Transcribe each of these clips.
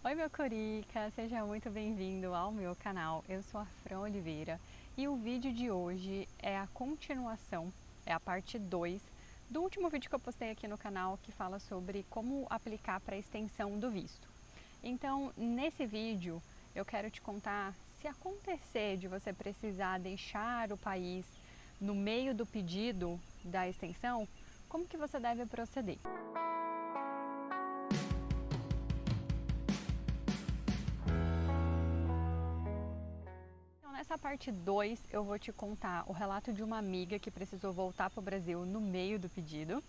Oi, meu Corica, seja muito bem-vindo ao meu canal. Eu sou a Fran Oliveira e o vídeo de hoje é a continuação, é a parte 2 do último vídeo que eu postei aqui no canal que fala sobre como aplicar para a extensão do visto. Então, nesse vídeo, eu quero te contar se acontecer de você precisar deixar o país no meio do pedido da extensão, como que você deve proceder. Nessa parte 2 eu vou te contar o relato de uma amiga que precisou voltar para o Brasil no meio do pedido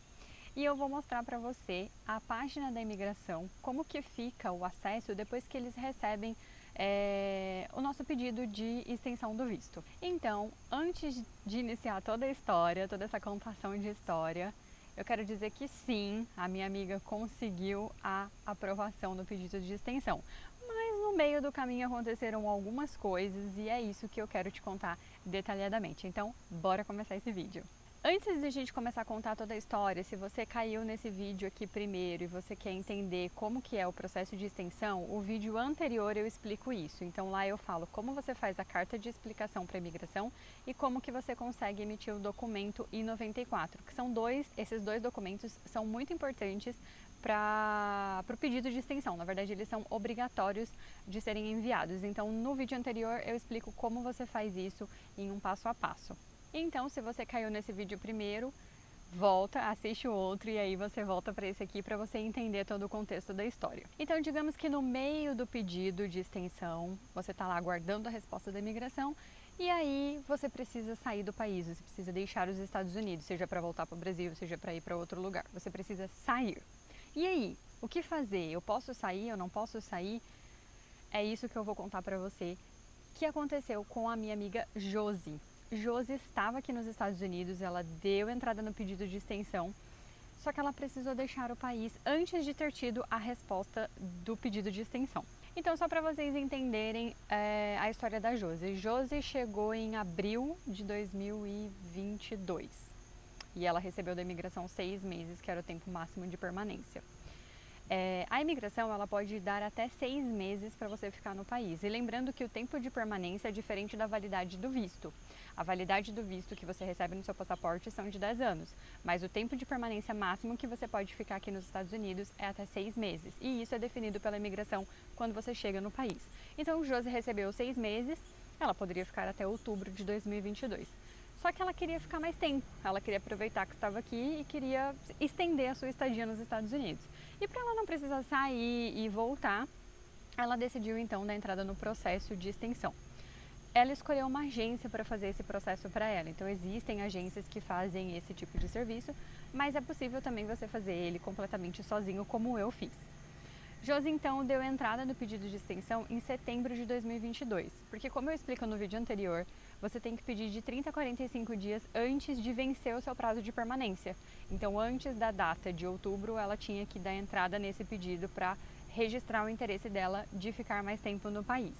e eu vou mostrar para você a página da imigração, como que fica o acesso depois que eles recebem o nosso pedido de extensão do visto. Então, antes de iniciar toda a história, toda essa contação de história, eu quero dizer que sim, a minha amiga conseguiu a aprovação do pedido de extensão. Mas no meio do caminho aconteceram algumas coisas e é isso que eu quero te contar detalhadamente. Então, bora começar esse vídeo. Antes de a gente começar a contar toda a história, se você caiu nesse vídeo aqui primeiro e você quer entender como que é o processo de extensão, o vídeo anterior eu explico isso. Então lá eu falo como você faz a carta de explicação para a imigração e como que você consegue emitir o documento I-94, que são esses dois documentos são muito importantes para o pedido de extensão. Na verdade, eles são obrigatórios de serem enviados. Então, no vídeo anterior, eu explico como você faz isso em um passo a passo. Então, se você caiu nesse vídeo primeiro, volta, assiste o outro e aí você volta para esse aqui para você entender todo o contexto da história. Então, digamos que no meio do pedido de extensão, você está lá aguardando a resposta da imigração e aí você precisa sair do país, você precisa deixar os Estados Unidos, seja para voltar para o Brasil, seja para ir para outro lugar. Você precisa sair. E aí, o que fazer? Eu posso sair? Eu não posso sair? É isso que eu vou contar para você que aconteceu com a minha amiga Josi. Josi estava aqui nos Estados Unidos, ela deu entrada no pedido de extensão, só que ela precisou deixar o país antes de ter tido a resposta do pedido de extensão. Então, só para vocês entenderem a história da Josi. Josi chegou em abril de 2022 e ela recebeu da imigração 6 meses, que era o tempo máximo de permanência. A imigração ela pode dar até 6 meses para você ficar no país. E lembrando que o tempo de permanência é diferente da validade do visto. A validade do visto que você recebe no seu passaporte são de 10 anos, mas o tempo de permanência máximo que você pode ficar aqui nos Estados Unidos é até 6 meses. E isso é definido pela imigração quando você chega no país. Então, Josi recebeu 6 meses, ela poderia ficar até outubro de 2022. Só que ela queria ficar mais tempo, ela queria aproveitar que estava aqui e queria estender a sua estadia nos Estados Unidos. E para ela não precisar sair e voltar, ela decidiu então dar entrada no processo de extensão. Ela escolheu uma agência para fazer esse processo para ela. Então existem agências que fazem esse tipo de serviço, mas é possível também você fazer ele completamente sozinho, como eu fiz. Josi então deu entrada no pedido de extensão em setembro de 2022, porque como eu explico no vídeo anterior, você tem que pedir de 30 a 45 dias antes de vencer o seu prazo de permanência. Então antes da data de outubro, ela tinha que dar entrada nesse pedido para registrar o interesse dela de ficar mais tempo no país.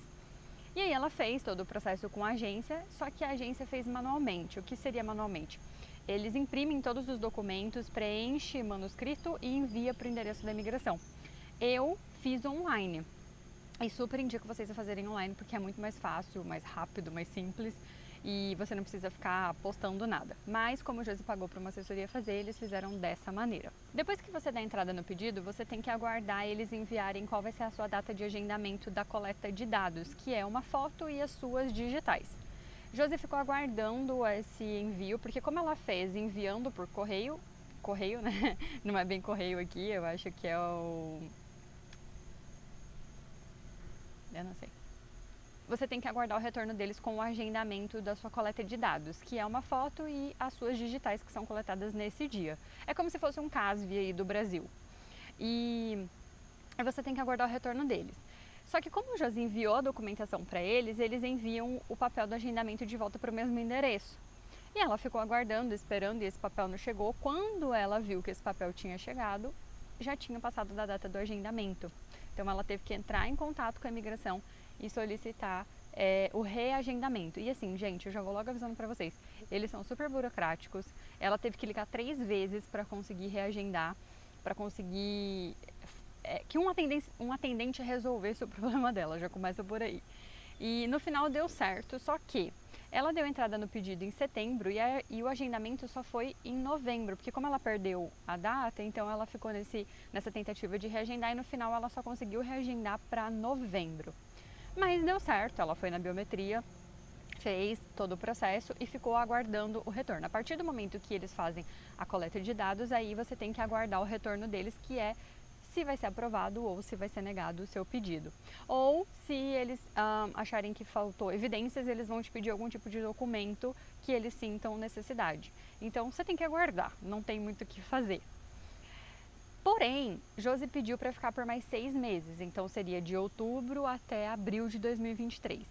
E aí ela fez todo o processo com a agência, só que a agência fez manualmente. O que seria manualmente? Eles imprimem todos os documentos, preenche manuscrito e envia para o endereço da imigração. Eu fiz online e super indico vocês a fazerem online porque é muito mais fácil, mais rápido, mais simples e você não precisa ficar postando nada. Mas como o Josi pagou para uma assessoria fazer, eles fizeram dessa maneira. Depois que você dá entrada no pedido, você tem que aguardar eles enviarem qual vai ser a sua data de agendamento da coleta de dados, que é uma foto e as suas digitais. Josi ficou aguardando esse envio, porque como ela fez enviando por correio, né? Não é bem correio aqui, eu acho que é eu não sei. Você tem que aguardar o retorno deles com o agendamento da sua coleta de dados, que é uma foto e as suas digitais que são coletadas nesse dia. É como se fosse um CASV aí do Brasil. E você tem que aguardar o retorno deles. Só que como o Josi enviou a documentação para eles, eles enviam o papel do agendamento de volta para o mesmo endereço. E ela ficou aguardando, esperando, e esse papel não chegou. Quando ela viu que esse papel tinha chegado, já tinha passado da data do agendamento. Então ela teve que entrar em contato com a imigração e solicitar o reagendamento. E assim, gente, eu já vou logo avisando para vocês, eles são super burocráticos. Ela teve que ligar 3 vezes para conseguir reagendar, para conseguir que um atendente resolvesse o problema dela, já começa por aí. E no final deu certo, só que ela deu entrada no pedido em setembro e o agendamento só foi em novembro, porque como ela perdeu a data, então ela ficou nessa tentativa de reagendar e no final ela só conseguiu reagendar para novembro. Mas deu certo, ela foi na biometria, fez todo o processo e ficou aguardando o retorno. A partir do momento que eles fazem a coleta de dados, aí você tem que aguardar o retorno deles, que é se vai ser aprovado ou se vai ser negado o seu pedido. Ou se eles acharem que faltou evidências, eles vão te pedir algum tipo de documento que eles sintam necessidade. Então você tem que aguardar, não tem muito o que fazer. Porém, Josi pediu para ficar por mais 6 meses, então seria de outubro até abril de 2023.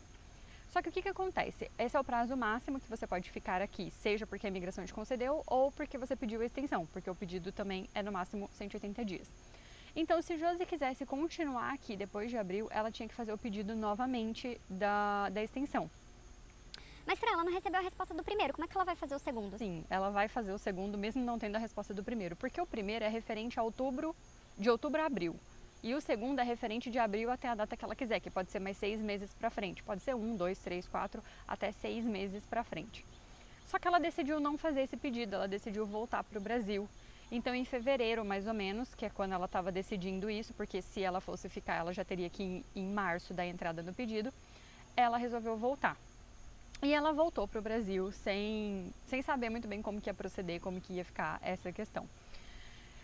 Só que o que acontece? Esse é o prazo máximo que você pode ficar aqui, seja porque a imigração te concedeu ou porque você pediu a extensão, porque o pedido também é no máximo 180 dias. Então, se Josi quisesse continuar aqui depois de abril, ela tinha que fazer o pedido novamente da extensão. Mas, Fran, ela não recebeu a resposta do primeiro, como é que ela vai fazer o segundo? Sim, ela vai fazer o segundo, mesmo não tendo a resposta do primeiro, porque o primeiro é referente a de outubro a abril. E o segundo é referente de abril até a data que ela quiser, que pode ser mais 6 meses para frente. Pode ser 1, 2, 3, 4, até 6 meses para frente. Só que ela decidiu não fazer esse pedido, ela decidiu voltar para o Brasil. Então, em fevereiro, mais ou menos, que é quando ela estava decidindo isso, porque se ela fosse ficar, ela já teria que ir em março da entrada no pedido, ela resolveu voltar. E ela voltou para o Brasil sem saber muito bem como que ia proceder, como que ia ficar essa questão.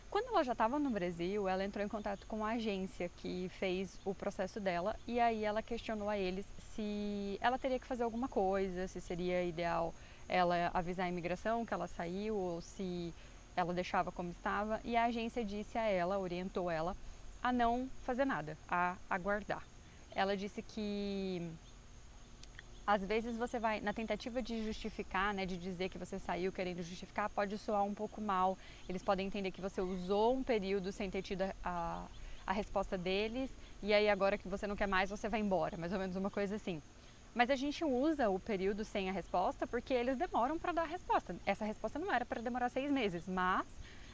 Quando ela já estava no Brasil, ela entrou em contato com a agência que fez o processo dela e aí ela questionou a eles se ela teria que fazer alguma coisa, se seria ideal ela avisar a imigração que ela saiu ou se ela deixava como estava, e a agência disse a ela, orientou ela a não fazer nada, a aguardar. Ela disse que às vezes você vai, na tentativa de justificar, né, de dizer que você saiu querendo justificar, pode soar um pouco mal. Eles podem entender que você usou um período sem ter tido a resposta deles, e aí agora que você não quer mais, você vai embora, mais ou menos uma coisa assim. Mas a gente usa o período sem a resposta porque eles demoram para dar a resposta. Essa resposta não era para demorar 6 meses, mas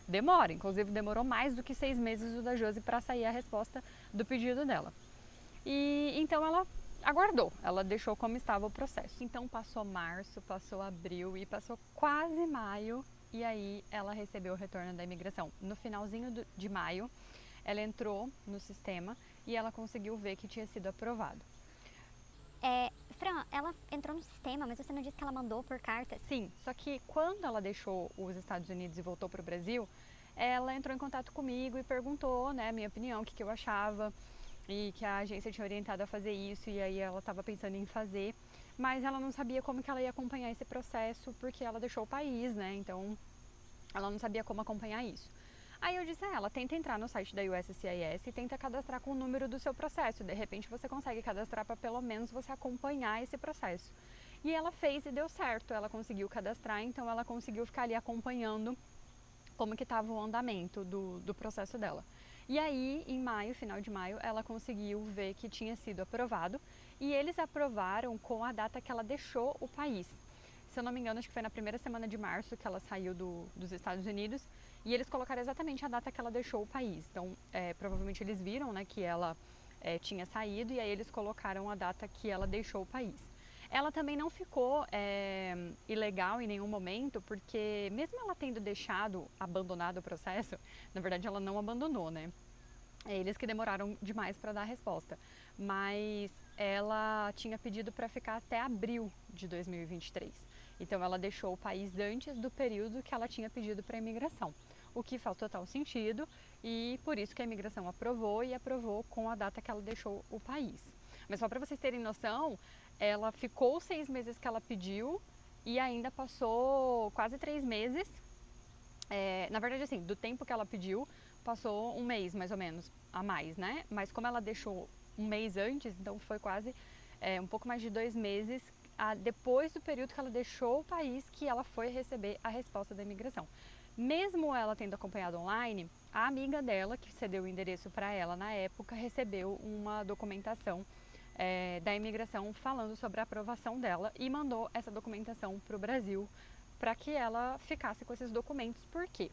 demora. Inclusive demorou mais do que 6 meses o da Josi para sair a resposta do pedido dela. E então ela aguardou, ela deixou como estava o processo. Então passou março, passou abril e passou quase maio e aí ela recebeu o retorno da imigração. No finalzinho de maio, ela entrou no sistema e ela conseguiu ver que tinha sido aprovado. Fran, ela entrou no sistema, mas você não disse que ela mandou por carta? Sim, só que quando ela deixou os Estados Unidos e voltou para o Brasil, ela entrou em contato comigo e perguntou, né, a minha opinião, o que eu achava, e que a agência tinha orientado a fazer isso, e aí ela estava pensando em fazer, mas ela não sabia como que ela ia acompanhar esse processo, porque ela deixou o país, né, então ela não sabia como acompanhar isso. Aí eu disse a ela, tenta entrar no site da USCIS e tenta cadastrar com o número do seu processo. De repente você consegue cadastrar para pelo menos você acompanhar esse processo. E ela fez e deu certo, ela conseguiu cadastrar, então ela conseguiu ficar ali acompanhando como que estava o andamento do processo dela. E aí, em maio, final de maio, ela conseguiu ver que tinha sido aprovado e eles aprovaram com a data que ela deixou o país. Se eu não me engano, acho que foi na primeira semana de março que ela saiu dos Estados Unidos e eles colocaram exatamente a data que ela deixou o país. Então, provavelmente eles viram, né, que ela tinha saído e aí eles colocaram a data que ela deixou o país. Ela também não ficou ilegal em nenhum momento, porque mesmo ela tendo abandonado o processo, na verdade ela não abandonou, né? Eles que demoraram demais para dar a resposta. Mas ela tinha pedido para ficar até abril de 2023. Então ela deixou o país antes do período que ela tinha pedido para a imigração, o que faz total sentido e por isso que a imigração aprovou e aprovou com a data que ela deixou o país. Mas só para vocês terem noção, ela ficou os 6 meses que ela pediu e ainda passou quase 3 meses. Na verdade, assim, do tempo que ela pediu, passou um mês mais ou menos a mais, né? Mas como ela deixou um mês antes, então foi quase um pouco mais de 2 meses depois do período que ela deixou o país que ela foi receber a resposta da imigração. Mesmo ela tendo acompanhado online, a amiga dela, que cedeu o endereço para ela na época, recebeu uma documentação da imigração falando sobre a aprovação dela e mandou essa documentação para o Brasil para que ela ficasse com esses documentos. Por quê?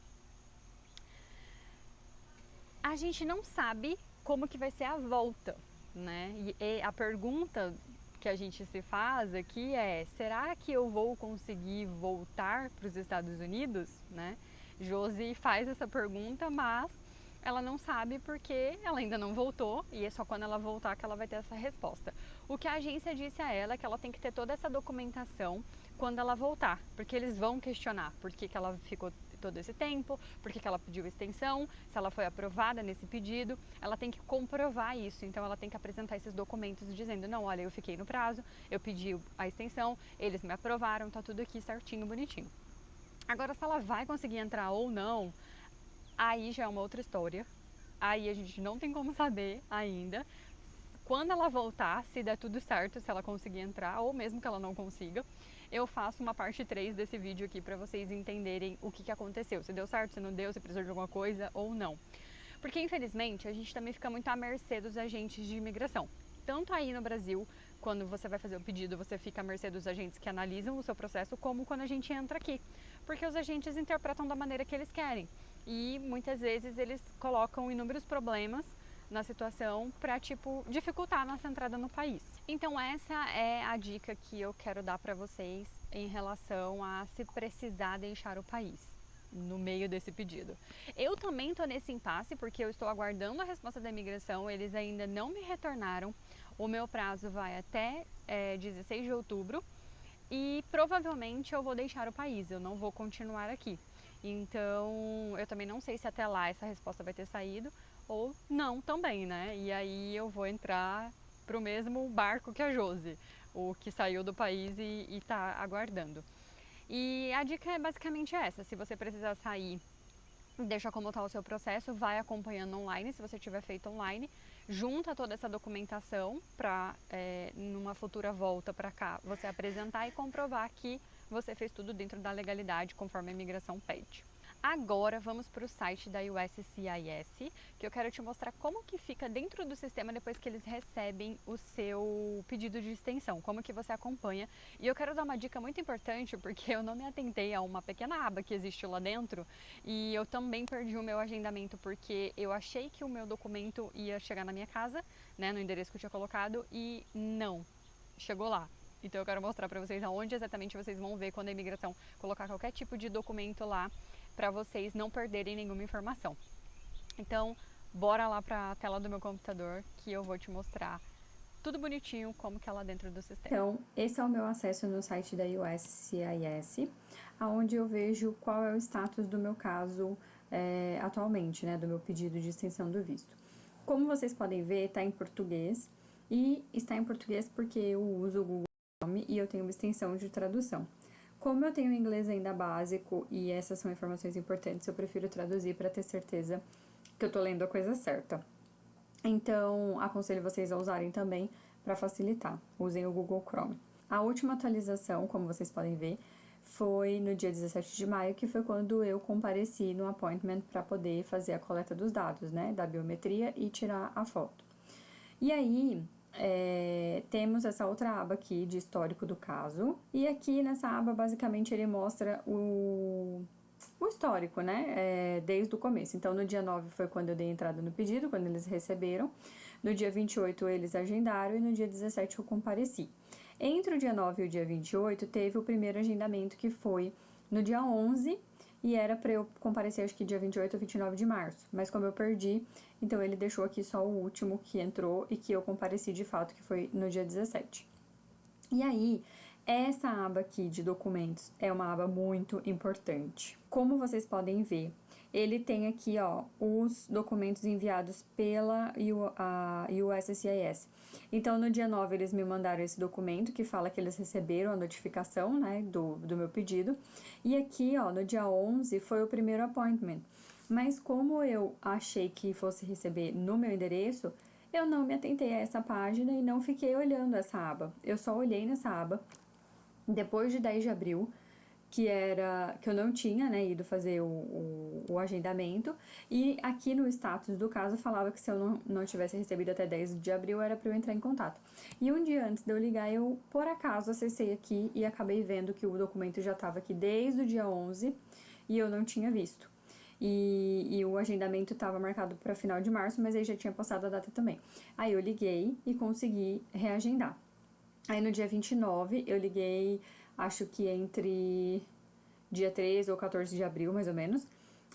a gente não sabe como que vai ser a volta, né? E a pergunta que a gente se faz aqui é: será que eu vou conseguir voltar para os Estados Unidos, né? Josi faz essa pergunta, mas ela não sabe porque ela ainda não voltou e é só quando ela voltar que ela vai ter essa resposta. O que a agência disse a ela é que ela tem que ter toda essa documentação quando ela voltar, porque eles vão questionar por que ela ficou todo esse tempo, por que ela pediu extensão, se ela foi aprovada nesse pedido, ela tem que comprovar isso, então ela tem que apresentar esses documentos dizendo: não, olha, eu fiquei no prazo, eu pedi a extensão, eles me aprovaram, tá tudo aqui certinho, bonitinho. Agora, se ela vai conseguir entrar ou não, aí já é uma outra história, aí a gente não tem como saber ainda. Quando ela voltar, se der tudo certo, se ela conseguir entrar, ou mesmo que ela não consiga, eu faço uma parte 3 desse vídeo aqui para vocês entenderem o que aconteceu, se deu certo, se não deu, se precisou de alguma coisa ou não. Porque infelizmente a gente também fica muito à mercê dos agentes de imigração. Tanto aí no Brasil, quando você vai fazer o pedido, você fica à mercê dos agentes que analisam o seu processo, como quando a gente entra aqui. Porque os agentes interpretam da maneira que eles querem. E muitas vezes eles colocam inúmeros problemas na situação para, tipo, dificultar a nossa entrada no país. Então essa é a dica que eu quero dar para vocês em relação a se precisar deixar o país no meio desse pedido. Eu também estou nesse impasse porque eu estou aguardando a resposta da imigração, eles ainda não me retornaram, o meu prazo vai até 16 de outubro e provavelmente eu vou deixar o país, eu não vou continuar aqui. Então eu também não sei se até lá essa resposta vai ter saído ou não também, né? E aí eu vou entrar pro mesmo barco que a Josi, o que saiu do país e tá aguardando. E a dica é basicamente essa: se você precisar sair, deixa como está o seu processo, vai acompanhando online, se você tiver feito online, junta toda essa documentação para numa futura volta para cá você apresentar e comprovar que você fez tudo dentro da legalidade conforme a imigração pede. Agora vamos para o site da USCIS, que eu quero te mostrar como que fica dentro do sistema depois que eles recebem o seu pedido de extensão, como que você acompanha. E eu quero dar uma dica muito importante, porque eu não me atentei a uma pequena aba que existe lá dentro e eu também perdi o meu agendamento, porque eu achei que o meu documento ia chegar na minha casa, né, no endereço que eu tinha colocado, e não chegou lá. Então eu quero mostrar para vocês aonde exatamente vocês vão ver quando a imigração colocar qualquer tipo de documento lá, para vocês não perderem nenhuma informação. Então, bora lá para a tela do meu computador que eu vou te mostrar tudo bonitinho como que é lá dentro do sistema. Então, esse é o meu acesso no site da USCIS, onde eu vejo qual é o status do meu caso atualmente, né, do meu pedido de extensão do visto. Como vocês podem ver, está em português, e está em português porque eu uso o Google Chrome e eu tenho uma extensão de tradução. Como eu tenho inglês ainda básico e essas são informações importantes, eu prefiro traduzir para ter certeza que eu tô lendo a coisa certa. Então, aconselho vocês a usarem também para facilitar. Usem o Google Chrome. A última atualização, como vocês podem ver, foi no dia 17 de maio, que foi quando eu compareci no appointment para poder fazer a coleta dos dados, né, da biometria e tirar a foto. E aí, temos essa outra aba aqui de histórico do caso, e aqui nessa aba, basicamente, ele mostra o histórico, né, desde o começo. Então, no dia 9 foi quando eu dei entrada no pedido, quando eles receberam. No dia 28 eles agendaram e no dia 17 eu compareci. Entre o dia 9 e o dia 28 teve o primeiro agendamento, que foi no dia 11, e era para eu comparecer, acho que dia 28 ou 29 de março. Mas como eu perdi, então ele deixou aqui só o último que entrou e que eu compareci de fato, que foi no dia 17. E aí, essa aba aqui de documentos é uma aba muito importante. Como vocês podem ver, ele tem aqui, ó, os documentos enviados pela USCIS. Então, no dia 9, eles me mandaram esse documento que fala que eles receberam a notificação, né, do meu pedido. E aqui, ó, no dia 11, foi o primeiro appointment. Mas como eu achei que fosse receber no meu endereço, eu não me atentei a essa página e não fiquei olhando essa aba. Eu só olhei nessa aba depois de 10 de abril, que eu não tinha, né, ido fazer o agendamento, e aqui no status do caso falava que se eu não tivesse recebido até 10 de abril era para eu entrar em contato. E um dia antes de eu ligar, eu por acaso acessei aqui e acabei vendo que o documento já estava aqui desde o dia 11 e eu não tinha visto. e o agendamento estava marcado para final de março, mas aí já tinha passado a data também. Aí eu liguei e consegui reagendar. Aí no dia 29 eu liguei, acho que entre dia 13 ou 14 de abril, mais ou menos.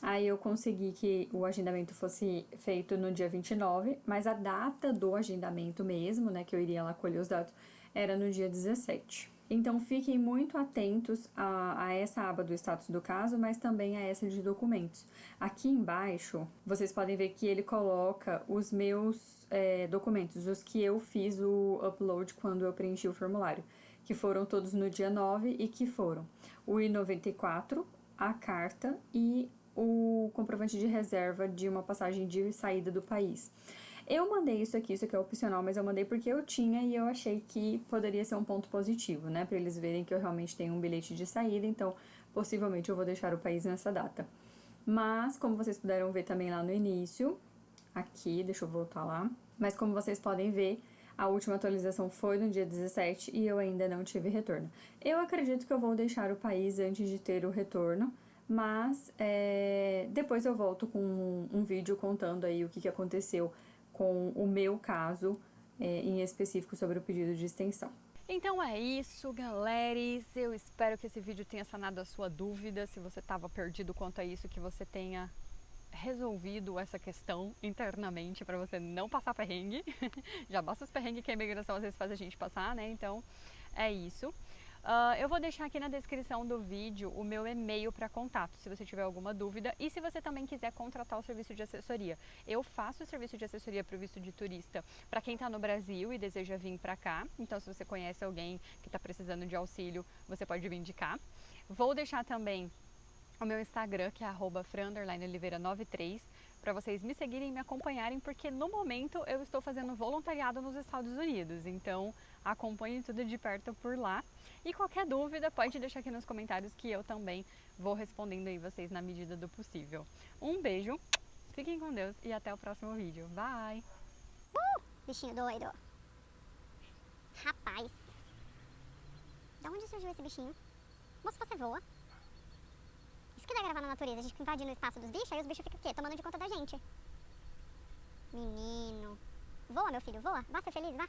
Aí eu consegui que o agendamento fosse feito no dia 29, mas a data do agendamento mesmo, né, que eu iria lá colher os dados, era no dia 17. Então fiquem muito atentos a essa aba do status do caso, mas também a essa de documentos. Aqui embaixo, vocês podem ver que ele coloca os meus documentos, os que eu fiz o upload quando eu preenchi o formulário, que foram todos no dia 9 e que foram o I-94, a carta e o comprovante de reserva de uma passagem de saída do país. Eu mandei isso aqui é opcional, mas eu mandei porque eu tinha e eu achei que poderia ser um ponto positivo, né? Para eles verem que eu realmente tenho um bilhete de saída, então possivelmente eu vou deixar o país nessa data. Mas, como vocês puderam ver também lá no início, aqui, deixa eu voltar lá, mas como vocês podem ver, a última atualização foi no dia 17 e eu ainda não tive retorno. Eu acredito que eu vou deixar o país antes de ter o retorno, mas depois eu volto com um vídeo contando aí o que aconteceu com o meu caso em específico sobre o pedido de extensão. Então é isso, galeres. Eu espero que esse vídeo tenha sanado a sua dúvida. Se você estava perdido quanto a isso, que você tenha resolvido essa questão internamente para você não passar perrengue. Já basta os perrengues que a imigração às vezes faz a gente passar, né? Então é isso. Eu vou deixar aqui na descrição do vídeo o meu e-mail para contato, se você tiver alguma dúvida. E se você também quiser contratar o serviço de assessoria. Eu faço o serviço de assessoria para o visto de turista para quem está no Brasil e deseja vir para cá. Então, se você conhece alguém que está precisando de auxílio, você pode vir de cá. Vou deixar também o meu Instagram, que é @fran_oliveira93, para vocês me seguirem e me acompanharem, porque no momento eu estou fazendo voluntariado nos Estados Unidos. Então, acompanhe tudo de perto por lá. E qualquer dúvida, pode deixar aqui nos comentários que eu também vou respondendo aí vocês na medida do possível. Um beijo, fiquem com Deus e até o próximo vídeo. Bye! Bichinho doido. Rapaz. Da onde surgiu esse bichinho? Moço, você voa? Isso que dá gravar na natureza, a gente fica invadindo o espaço dos bichos, aí os bichos ficam o quê? Tomando de conta da gente. Menino. Voa, meu filho, voa. Vá ser feliz, vá.